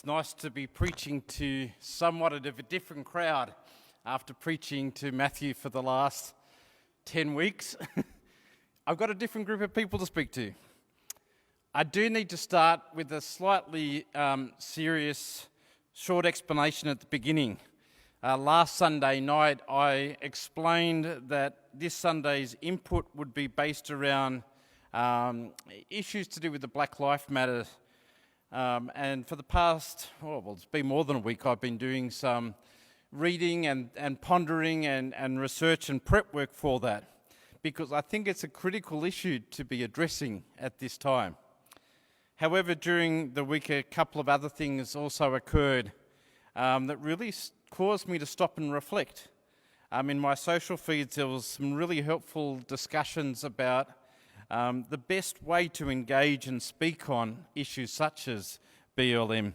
It's nice to be preaching to somewhat of a different crowd after preaching to Matthew for the last 10 weeks. I've got a different group of people to speak to. I do need to start with a slightly serious, short explanation at the beginning. Last Sunday night, I explained that this Sunday's input would be based around issues to do with the Black Lives Matter. And for the past, it's been more than a week, I've been doing some reading and pondering and research and prep work for that, because I think it's a critical issue to be addressing at this time. However, during the week, a couple of other things also occurred that really caused me to stop and reflect. In my social feeds, there was some really helpful discussions about the best way to engage and speak on issues such as BLM.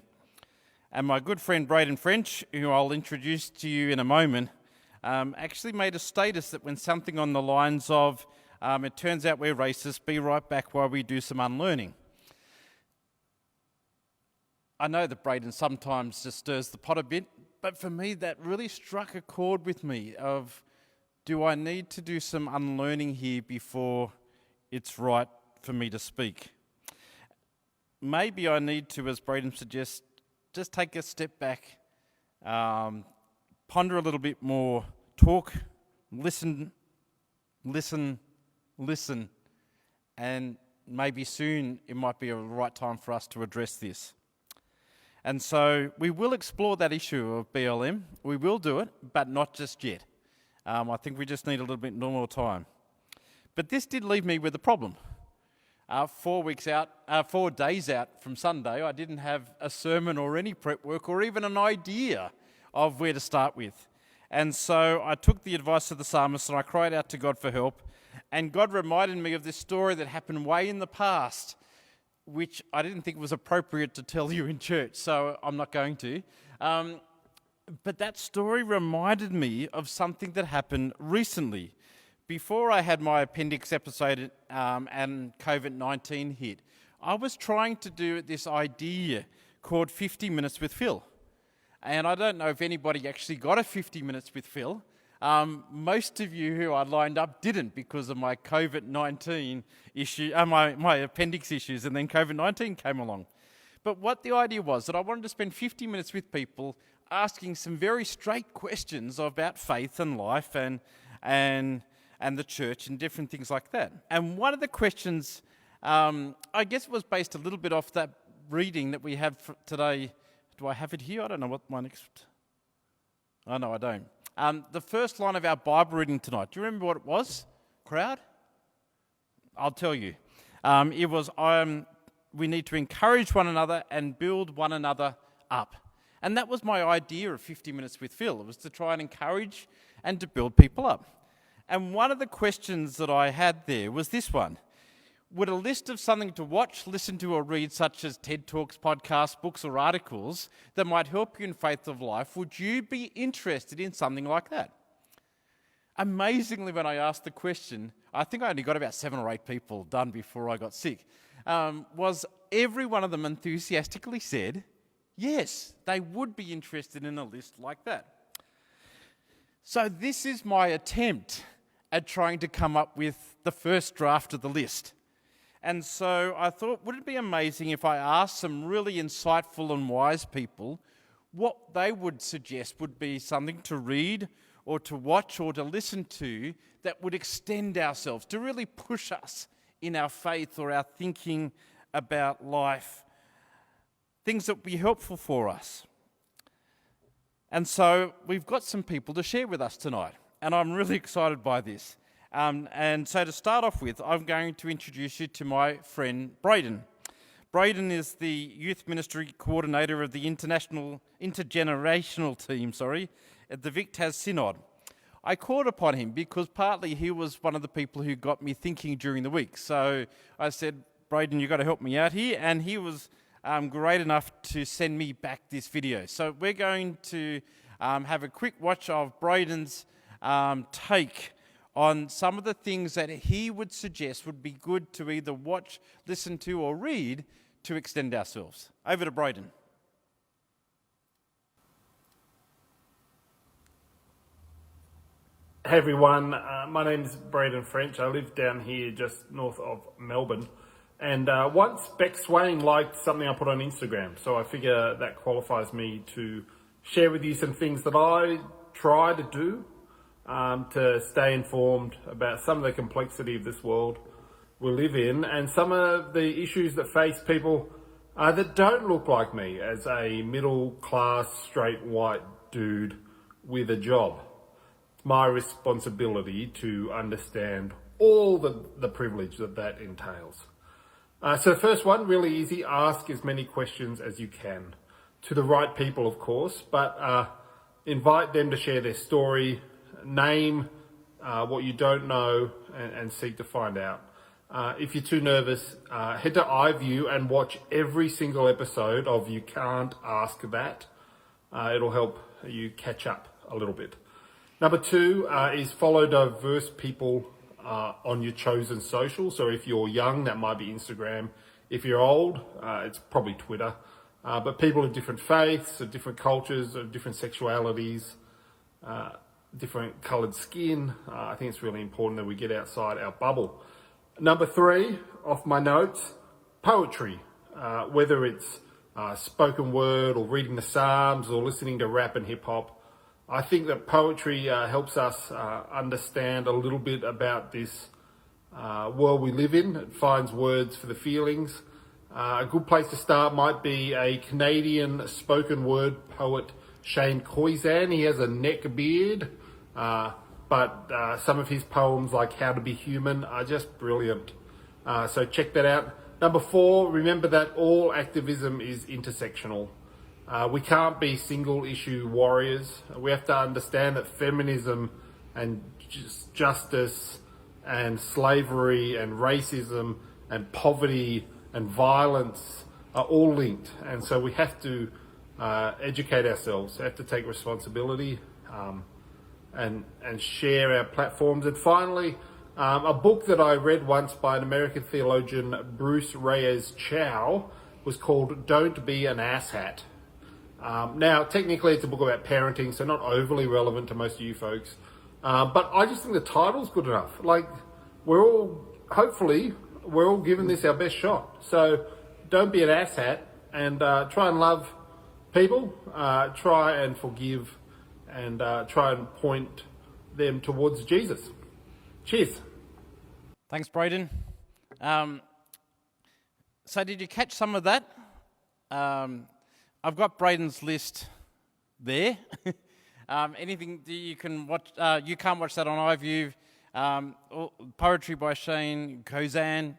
And my good friend Bradon French, who I'll introduce to you in a moment, actually made a status that when something on the lines of, it turns out we're racist, be right back while we do some unlearning. I know that Bradon sometimes just stirs the pot a bit, but for me that really struck a chord with me of, do I need to do some unlearning here before it's right for me to speak? Maybe I need to, as Bradon suggests, just take a step back, ponder a little bit more, talk, listen, and maybe soon it might be a right time for us to address this. And so we will explore that issue of BLM. We will do it, but not just yet. I think we just need a little bit more time. But this did leave me with a problem. 4 days out from Sunday, I didn't have a sermon or any prep work or even an idea of where to start with. And so I took the advice of the psalmist and I cried out to God for help. And God reminded me of this story that happened way in the past, which I didn't think was appropriate to tell you in church, so I'm not going to. But that story reminded me of something that happened recently. Before I had my appendix episode and COVID-19 hit, I was trying to do this idea called 50 Minutes with Phil. And I don't know if anybody actually got a 50 Minutes with Phil. Most of you who I lined up didn't because of my COVID-19 issue, my appendix issues, and then COVID-19 came along. But what the idea was that I wanted to spend 50 minutes with people asking some very straight questions about faith and life and the church and different things like that. And one of the questions, I guess it was based a little bit off that reading that we have today. Do I have it here? I don't know what my next... Oh, no, I don't. The first line of our Bible reading tonight, do you remember what it was, crowd? I'll tell you. It was, we need to encourage one another and build one another up. And that was my idea of 50 Minutes with Phil. It was to try and encourage and to build people up. And one of the questions that I had there was this one. Would a list of something to watch, listen to, or read, such as TED Talks, podcasts, books, or articles that might help you in faith of life, would you be interested in something like that? Amazingly, when I asked the question, I think I only got about 7 or 8 people done before I got sick, was every one of them enthusiastically said, yes, they would be interested in a list like that. So this is my attempt at trying to come up with the first draft of the list. And so I thought, would it be amazing if I asked some really insightful and wise people what they would suggest would be something to read or to watch or to listen to that would extend ourselves, to really push us in our faith or our thinking about life, things that would be helpful for us. And so we've got some people to share with us tonight, and I'm really excited by this. And so to start off with, I'm going to introduce you to my friend Bradon. Bradon is the youth ministry coordinator of the intergenerational team, at the VicTas Synod. I called upon him because partly he was one of the people who got me thinking during the week. So I said, Bradon, you've got to help me out here. And he was great enough to send me back this video. So we're going to have a quick watch of Bradon's take on some of the things that he would suggest would be good to either watch, listen to, or read to extend ourselves. Over to Bradon. Hey everyone, my name's Bradon French. I live down here just north of Melbourne. And once Beck Swain liked something I put on Instagram, so I figure that qualifies me to share with you some things that I try to do to stay informed about some of the complexity of this world we live in and some of the issues that face people that don't look like me as a middle class, straight white dude with a job. My responsibility to understand all the privilege that entails. So the first one, really easy, ask as many questions as you can. To the right people, of course, but invite them to share their story, name what you don't know, and seek to find out. If you're too nervous, head to iView and watch every single episode of You Can't Ask That. It'll help you catch up a little bit. Number two is follow diverse people on your chosen social. So if you're young, that might be Instagram. If you're old, it's probably Twitter. But people of different faiths, of different cultures, of different sexualities, different coloured skin. I think it's really important that we get outside our bubble. Number three, off my notes, poetry. Whether it's spoken word or reading the Psalms or listening to rap and hip hop. I think that poetry helps us understand a little bit about this world we live in. It finds words for the feelings. A good place to start might be a Canadian spoken word poet, Shane Koizan. He has a neck beard, but some of his poems, like How to Be Human, are just brilliant. So check that out. Number four, remember that all activism is intersectional. We can't be single issue warriors. We have to understand that feminism and justice and slavery and racism and poverty and violence are all linked. And so we have to educate ourselves, have to take responsibility and share our platforms. And finally, a book that I read once by an American theologian, Bruce Reyes Chow, was called Don't Be an Asshat. Now, technically it's a book about parenting, so not overly relevant to most of you folks. But I just think the title's good enough. Like, hopefully, we're all giving this our best shot. So don't be an asshat and try and love people, try and forgive, and try and point them towards Jesus. Cheers. Thanks, Bradon. So did you catch some of that? I've got Bradon's list there. Anything that you can watch, you can't watch that on iView. Poetry by Shane Koizan.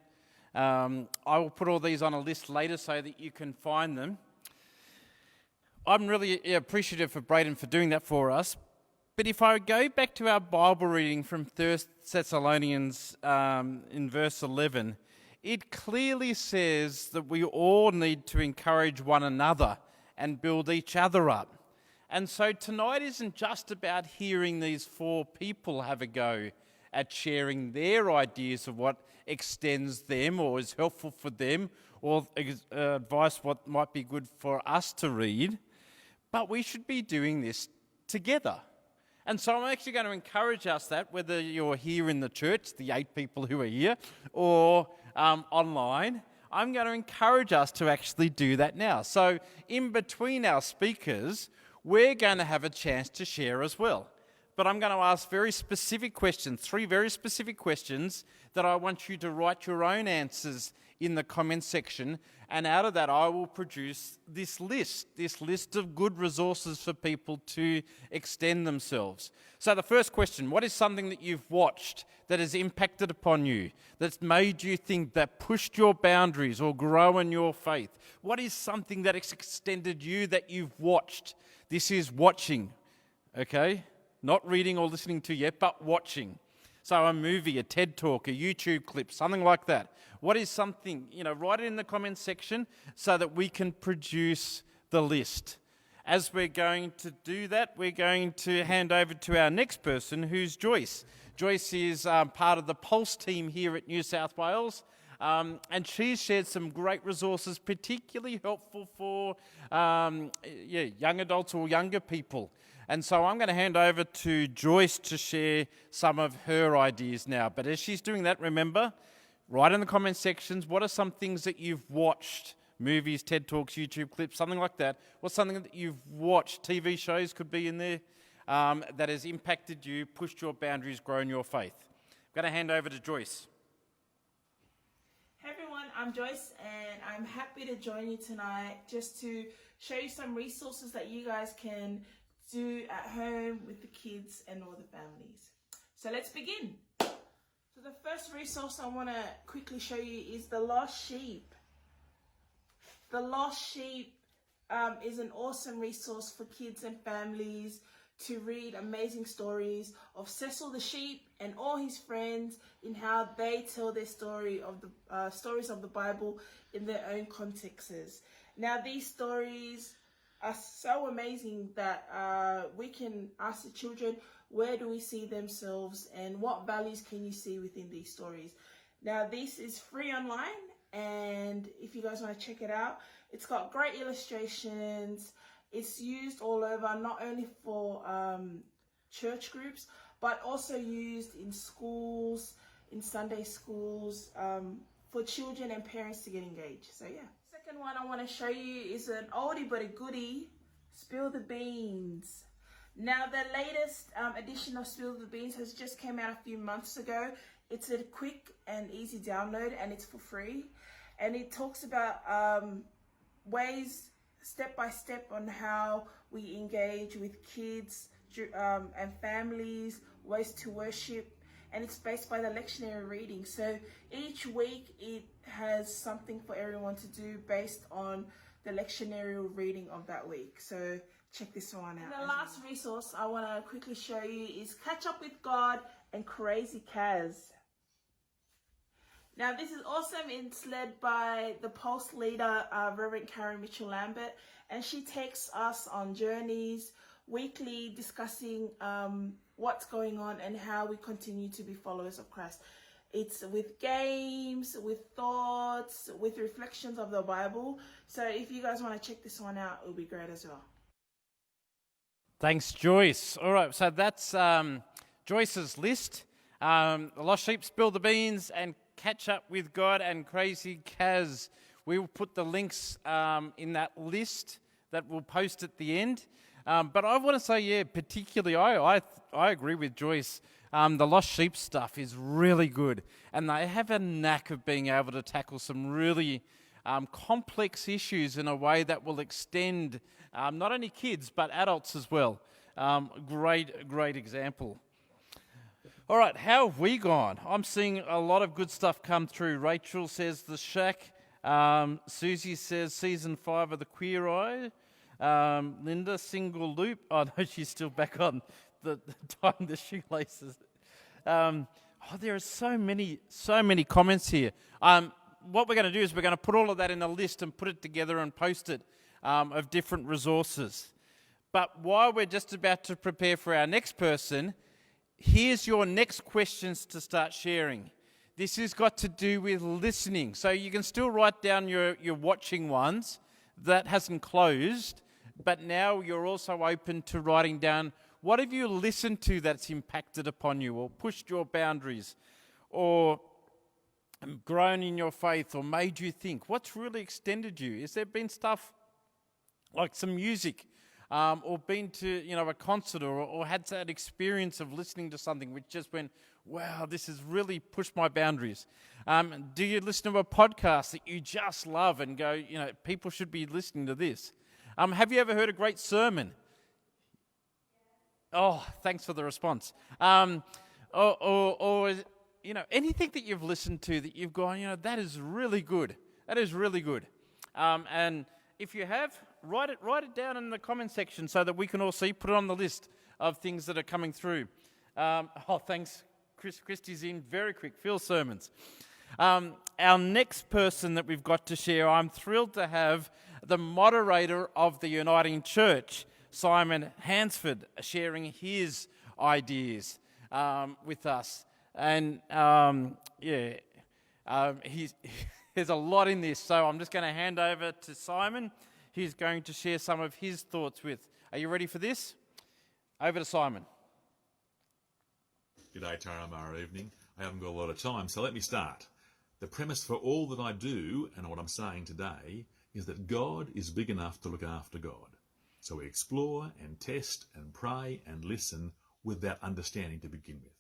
I will put all these on a list later so that you can find them. I'm really appreciative of Bradon for doing that for us. But if I go back to our Bible reading from 1 Thessalonians in verse 11, it clearly says that we all need to encourage one another and build each other up. And so tonight isn't just about hearing these four people have a go at sharing their ideas of what extends them or is helpful for them or advice what might be good for us to read, but we should be doing this together. And so I'm actually going to encourage us that whether you're here in the church, the 8 people who are here, or online, I'm going to encourage us to actually do that now. So in between our speakers, we're going to have a chance to share as well. But I'm going to ask very specific questions, 3 very specific questions that I want you to write your own answers in the comments section. And out of that, I will produce this list of good resources for people to extend themselves. So the first question, what is something that you've watched that has impacted upon you, that's made you think, that pushed your boundaries or grow in your faith? What is something that has extended you that you've watched? This is watching, okay? Not reading or listening to yet, but watching. So a movie, a TED Talk, a YouTube clip, something like that. What is something, write it in the comments section so that we can produce the list. As we're going to do that, we're going to hand over to our next person, who's Joyce. Joyce is part of the Pulse team here at New South Wales. And she's shared some great resources, particularly helpful for young adults or younger people. And so I'm going to hand over to Joyce to share some of her ideas now. But as she's doing that, remember, write in the comment sections, what are some things that you've watched? Movies, TED Talks, YouTube clips, something like that. What's something that you've watched? TV shows could be in there that has impacted you, pushed your boundaries, grown your faith. I'm going to hand over to Joyce. Hey everyone, I'm Joyce and I'm happy to join you tonight just to show you some resources that you guys can do at home with the kids and all the families. So let's begin. So the first resource I want to quickly show you is The Lost Sheep. The Lost Sheep is an awesome resource for kids and families to read amazing stories of Cecil the sheep and all his friends in how they tell their story of the stories of the Bible in their own contexts. Now these stories are so amazing that we can ask the children, where do we see themselves and what values can you see within these stories? Now this is free online, and if you guys want to check it out, it's got great illustrations. It's used all over, not only for church groups, but also used in schools, in Sunday schools, for children and parents to get engaged. So yeah. Second one I want to show you is an oldie but a goodie, Spill the Beans. Now the latest edition of Spill the Beans has just came out a few months ago. It's a quick and easy download and it's for free. And it talks about ways step by step on how we engage with kids and families, ways to worship, and it's based by the lectionary reading. So each week it has something for everyone to do based on the lectionary reading of that week. So check this one out. And the last resource I want to quickly show you is Catch Up with God and Crazy Kaz. Now this is awesome. It's led by the Pulse leader, Reverend Karen Mitchell-Lambert, and she takes us on journeys weekly discussing what's going on and how we continue to be followers of Christ. It's with games, with thoughts, with reflections of the Bible. So if you guys want to check this one out, it'll be great as well. Thanks, Joyce. All right, so that's Joyce's list. The Lost Sheep, Spill the Beans, and Catch Up with God and Crazy Kaz. We will put the links in that list that we'll post at the end. But I want to say, yeah, particularly, I agree with Joyce. The Lost Sheep stuff is really good. And they have a knack of being able to tackle some really complex issues in a way that will extend not only kids, but adults as well. Great example. All right, how have we gone? I'm seeing a lot of good stuff come through. Rachel says The Shack. Susie says Season 5 of The Queer Eye. Linda, Single Loop. Oh, no, she's still back on the tying the shoelaces. There are so many comments here. What we're going to do is we're going to put all of that in a list and put it together and post it of different resources. But while we're just about to prepare for our next person, here's your next questions to start sharing. This has got to do with listening. So you can still write down your watching ones. That hasn't closed. But now you're also open to writing down, what have you listened to that's impacted upon you or pushed your boundaries or grown in your faith or made you think? What's really extended you? Has there been stuff like some music or been to a concert or had that experience of listening to something which just went, wow, this has really pushed my boundaries? Do you listen to a podcast that you just love and go, people should be listening to this? Have you ever heard a great sermon? Oh, thanks for the response. Or anything that you've listened to that you've gone, that is really good. That is really good. And if you have, write it down in the comment section so that we can all see. Put it on the list of things that are coming through. Thanks. Christy's in very quick. Phil sermons. Our next person that we've got to share, I'm thrilled to have the moderator of the Uniting Church, Simon Hansford, sharing his ideas with us. And there's a lot in this, so I'm just going to hand over to Simon. He's going to share some of his thoughts with. Are you ready for this? Over to Simon. G'day, Turramurra evening. I haven't got a lot of time, so let me start. The premise for all that I do and what I'm saying today is that God is big enough to look after God. So we explore and test and pray and listen with that understanding to begin with.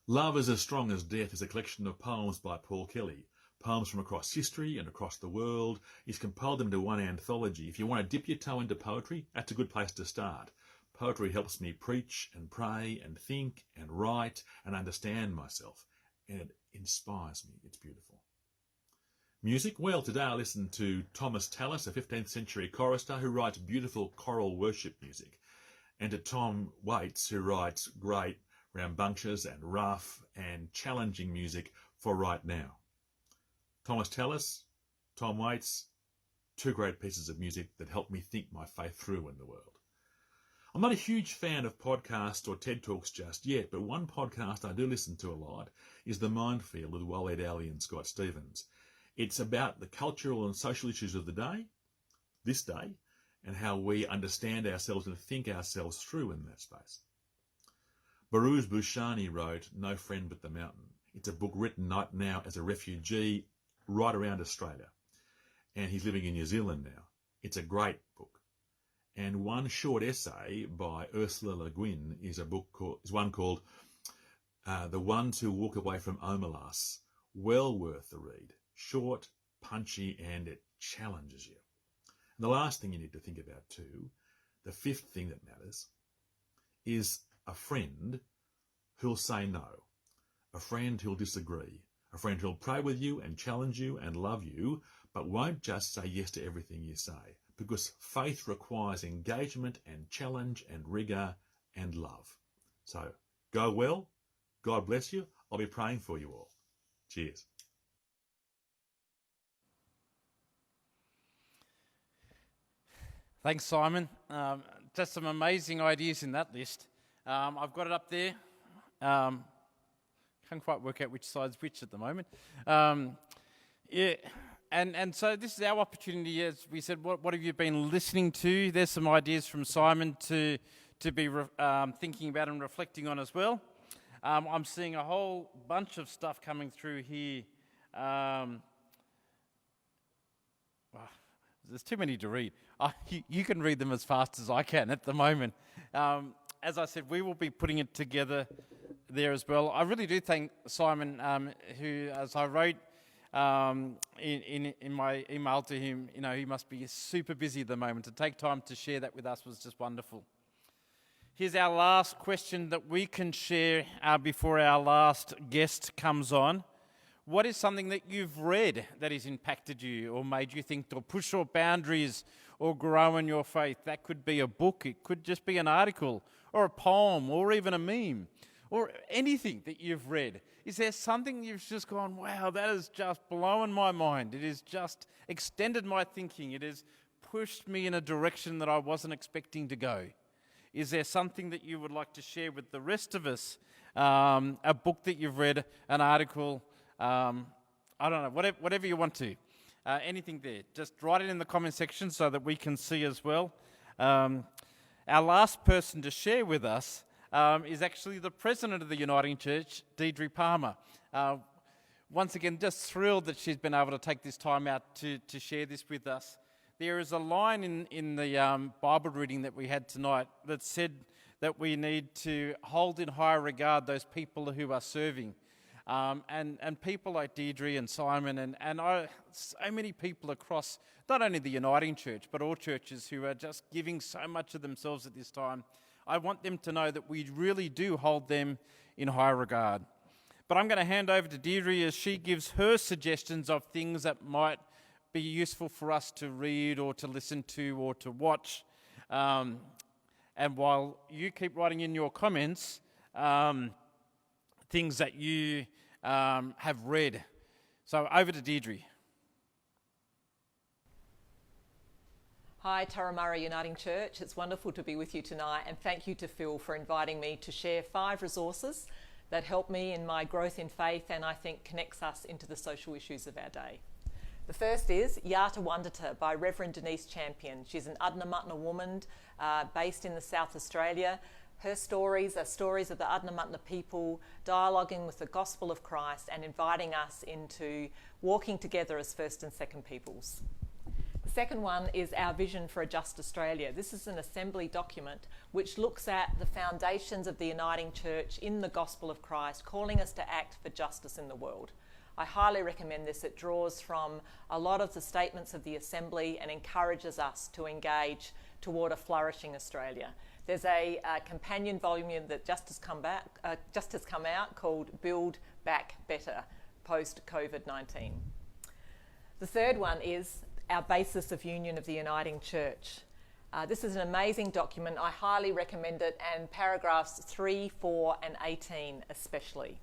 Love is as Strong as Death is a collection of poems by Paul Kelly. Poems from across history and across the world. He's compiled them into one anthology. If you want to dip your toe into poetry, that's a good place to start. Poetry helps me preach and pray and think and write and understand myself. And it inspires me. It's beautiful. Music? Well, today I listened to Thomas Tallis, a 15th century chorister who writes beautiful choral worship music, and to Tom Waits, who writes great rambunctious and rough and challenging music for right now. Thomas Tallis, Tom Waits, two great pieces of music that helped me think my faith through in the world. I'm not a huge fan of podcasts or TED Talks just yet, but one podcast I do listen to a lot is The Minefield with Waleed Ali and Scott Stevens. It's about the cultural and social issues of the day, this day, and how we understand ourselves and think ourselves through in that space. Barouz Bouchani wrote No Friend But the Mountain. It's a book written right now as a refugee right around Australia, and he's living in New Zealand now. It's a great book. And one short essay by Ursula Le Guin is one called The Ones Who Walk Away from Omelas. Well worth the read. Short, punchy, and it challenges you. And the last thing you need to think about too, the fifth thing that matters, is a friend who'll say no, a friend who'll disagree, a friend who'll pray with you and challenge you and love you, but won't just say yes to everything you say, because faith requires engagement and challenge and rigour and love. So go well, God bless you, I'll be praying for you all. Cheers. Thanks, Simon. Just some amazing ideas in that list. I've got it up there. Can't quite work out which side's which at the moment. Yeah, and so this is our opportunity, as we said, what have you been listening to? There's some ideas from Simon to be thinking about and reflecting on as well. I'm seeing a whole bunch of stuff coming through here. There's too many to read. You can read them as fast as I can at the moment. As I said, we will be putting it together there as well. I really do thank Simon, who, as I wrote in my email to him, he must be super busy at the moment. To take time to share that with us was just wonderful. Here's our last question that we can share before our last guest comes on. What is something that you've read that has impacted you or made you think or push your boundaries or grow in your faith? That could be a book, it could just be an article or a poem or even a meme or anything that you've read. Is there something you've just gone, wow, that has just blown my mind. It has just extended my thinking. It has pushed me in a direction that I wasn't expecting to go. Is there something that you would like to share with the rest of us? A book that you've read, an article, I don't know, whatever you want to. Anything there. Just write it in the comment section so that we can see as well. Our last person to share with us is actually the President of the Uniting Church, Deirdre Palmer. Once again, just thrilled that she's been able to take this time out to share this with us. There is a line in the Bible reading that we had tonight that said that we need to hold in high regard those people who are serving. And people like Deirdre and Simon and so many people across not only the Uniting Church but all churches who are just giving so much of themselves at this time. I want them to know that we really do hold them in high regard. But I'm going to hand over to Deirdre as she gives her suggestions of things that might be useful for us to read or to listen to or to watch. And while you keep writing in your comments, things that you have read. So over to Deirdre. Hi, Turramurra Uniting Church. It's wonderful to be with you tonight, and thank you to Phil for inviting me to share 5 resources that help me in my growth in faith and I think connects us into the social issues of our day. The first is Yata Wandata by Reverend Denise Champion. She's an Adnyamathanha woman based in the South Australia. Her stories are stories of the Adnyamathanha people dialoguing with the gospel of Christ and inviting us into walking together as first and second peoples. The second one is Our Vision for a Just Australia. This is an assembly document which looks at the foundations of the uniting church in the gospel of Christ, calling us to act for justice in the world. I highly recommend this. It draws from a lot of the statements of the Assembly and encourages us to engage toward a flourishing Australia. There's a companion volume that just has come out called Build Back Better, post-COVID-19. The third one is Our Basis of Union of the Uniting Church. This is an amazing document. I highly recommend it, and paragraphs 3, 4 and 18 especially.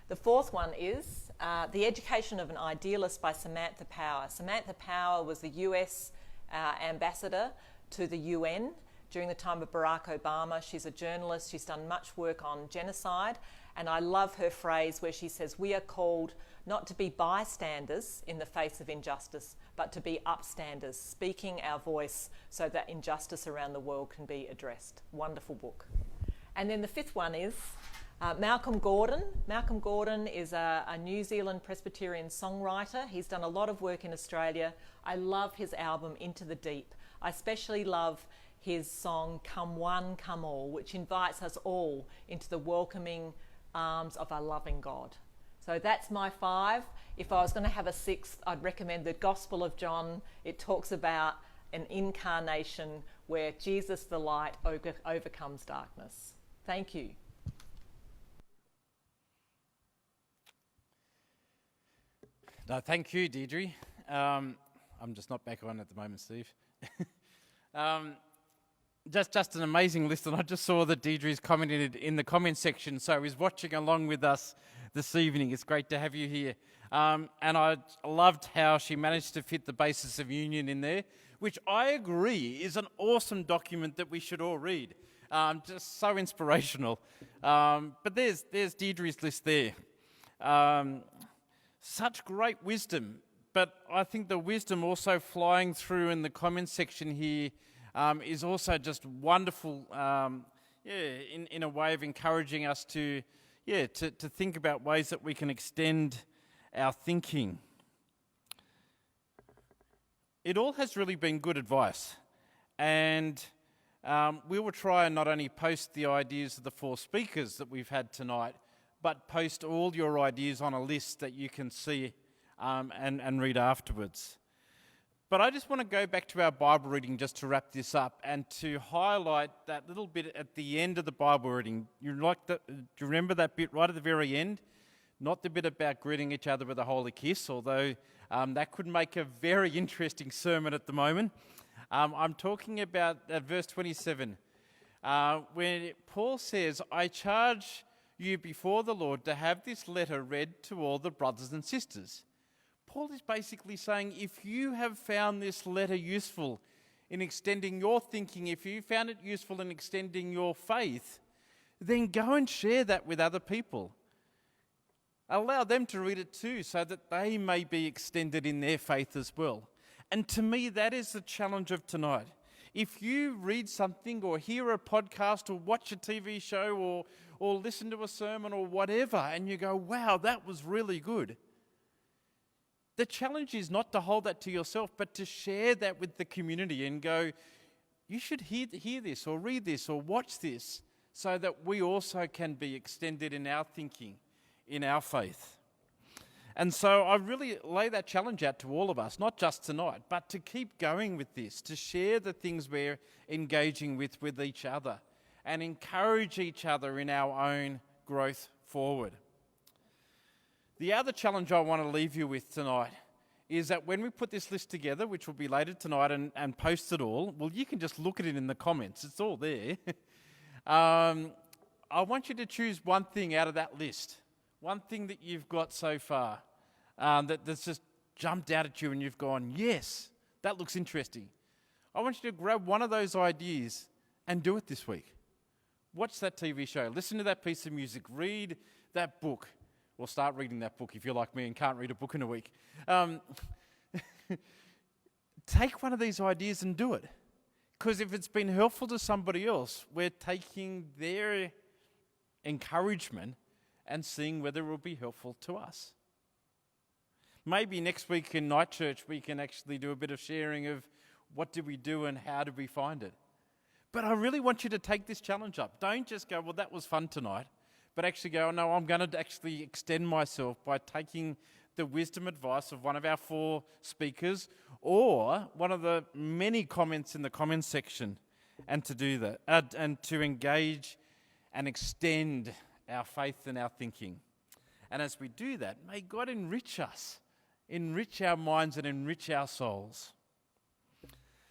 The fourth one is The Education of an Idealist by Samantha Power. Samantha Power was the US ambassador to the UN during the time of Barack Obama. She's a journalist. She's done much work on genocide. And I love her phrase where she says, we are called not to be bystanders in the face of injustice, but to be upstanders, speaking our voice so that injustice around the world can be addressed. Wonderful book. And then the fifth one is Malcolm Gordon. Malcolm Gordon is a New Zealand Presbyterian songwriter. He's done a lot of work in Australia. I love his album Into the Deep. I especially love his song Come One, Come All, which invites us all into the welcoming arms of our loving God. So that's my 5. If I was going to have a 6th, I'd recommend the Gospel of John. It talks about an incarnation where Jesus the light overcomes darkness. Thank you. No, thank you, Deirdre. I'm just not back on at the moment, Steve. Just an amazing list, and I just saw that Deirdre's commented in the comment section, so he's watching along with us this evening. It's great to have you here. And I loved how she managed to fit the basis of union in there, which I agree is an awesome document that we should all read. Just so inspirational. But there's Deirdre's list there. Such great wisdom, but I think the wisdom also flying through in the comment section here is also just wonderful, in a way of encouraging us to think about ways that we can extend our thinking. It all has really been good advice, and we will try and not only post the ideas of the 4 speakers that we've had tonight, but post all your ideas on a list that you can see and read afterwards. But I just want to go back to our Bible reading just to wrap this up and to highlight that little bit at the end of the Bible reading. Do you remember that bit right at the very end? Not the bit about greeting each other with a holy kiss, although that could make a very interesting sermon at the moment. I'm talking about verse 27, where Paul says, I charge you before the Lord to have this letter read to all the brothers and sisters. Paul is basically saying, if you have found this letter useful in extending your thinking, if you found it useful in extending your faith, then go and share that with other people. Allow them to read it too, so that they may be extended in their faith as well. And to me, that is the challenge of tonight. If you read something or hear a podcast or watch a TV show or listen to a sermon or whatever, and you go, wow, that was really good. The challenge is not to hold that to yourself, but to share that with the community and go, you should hear this or read this or watch this, so that we also can be extended in our thinking, in our faith. And so I really lay that challenge out to all of us, not just tonight, but to keep going with this, to share the things we're engaging with each other and encourage each other in our own growth forward. The other challenge I want to leave you with tonight is that when we put this list together, which will be later tonight and post it all, well, you can just look at it in the comments. It's all there. I want you to choose one thing out of that list, one thing that you've got so far that's just jumped out at you and you've gone, yes, that looks interesting. I want you to grab one of those ideas and do it this week. Watch that TV show, listen to that piece of music, read that book. Or start reading that book if you're like me and can't read a book in a week. Take one of these ideas and do it. Because if it's been helpful to somebody else, we're taking their encouragement and seeing whether it will be helpful to us. Maybe next week in night church we can actually do a bit of sharing of what did we do and how did we find it. But I really want you to take this challenge up. Don't just go, well, that was fun tonight, but actually go, no, I'm going to actually extend myself by taking the wisdom advice of one of our 4 speakers or one of the many comments in the comments section and to do that and to engage and extend our faith and our thinking. And as we do that, may God enrich us, enrich our minds and enrich our souls.